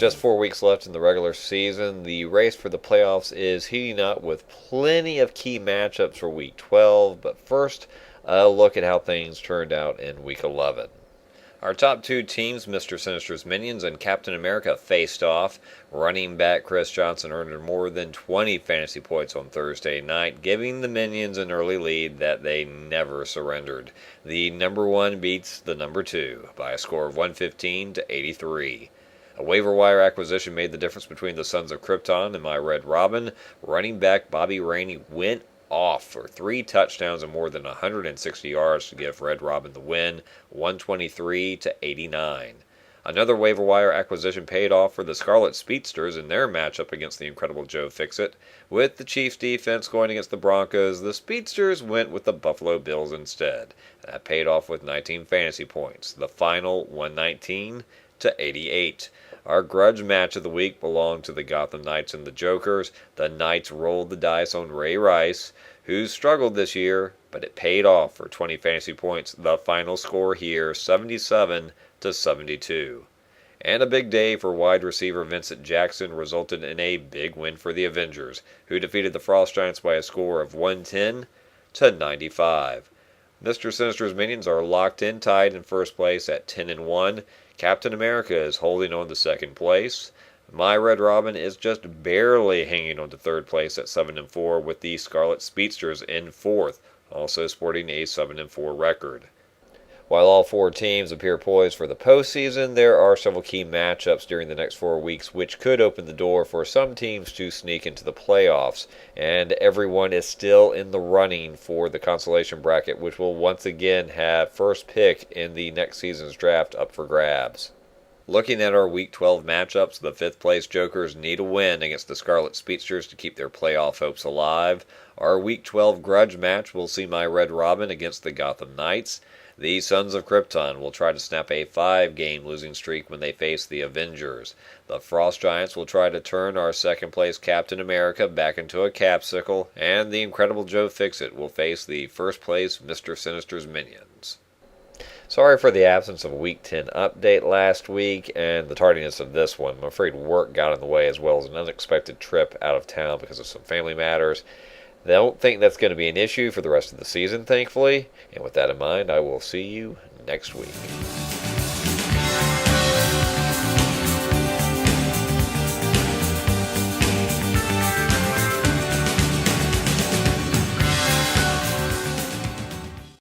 just 4 weeks left in the regular season, the race for the playoffs is heating up with plenty of key matchups for Week 12. But first, a look at how things turned out in Week 11. Our top two teams, Mr. Sinister's Minions and Captain America, faced off. Running back Chris Johnson earned more than 20 fantasy points on Thursday night, giving the Minions an early lead that they never surrendered. The number one beats the number two by a score of 115 to 83. A waiver wire acquisition made the difference between the Sons of Krypton and my Red Robin. Running back Bobby Rainey went off for 3 touchdowns and more than 160 yards to give Red Robin the win, 123 to 89. Another waiver wire acquisition paid off for the Scarlet Speedsters in their matchup against the Incredible Joe Fixit. With the Chiefs defense going against the Broncos, the Speedsters went with the Buffalo Bills instead. That paid off with 19 fantasy points. The final 119 to 88. Our grudge match of the week belonged to the Gotham Knights and the Jokers. The Knights rolled the dice on Ray Rice, who struggled this year, but it paid off for 20 fantasy points. The final score here, 77 to 72. And a big day for wide receiver Vincent Jackson resulted in a big win for the Avengers, who defeated the Frost Giants by a score of 110 to 95. Mr. Sinister's Minions are locked in tied in first place at 10-1. Captain America is holding on to second place. My Red Robin is just barely hanging on to third place at 7-4, with the Scarlet Speedsters in fourth, also sporting a 7-4 record. While all 4 teams appear poised for the postseason, there are several key matchups during the next 4 weeks which could open the door for some teams to sneak into the playoffs, and everyone is still in the running for the consolation bracket, which will once again have first pick in the next season's draft up for grabs. Looking at our Week 12 matchups, the 5th place Jokers need a win against the Scarlet Speedsters to keep their playoff hopes alive. Our Week 12 grudge match will see my Red Robin against the Gotham Knights. The Sons of Krypton will try to snap a 5-game losing streak when they face the Avengers. The Frost Giants will try to turn our second-place Captain America back into a capsicle, and the Incredible Joe Fixit will face the first-place Mr. Sinister's Minions. Sorry for the absence of a Week 10 update last week and the tardiness of this one. I'm afraid work got in the way, as well as an unexpected trip out of town because of some family matters. I don't think that's going to be an issue for the rest of the season, thankfully. And with that in mind, I will see you next week.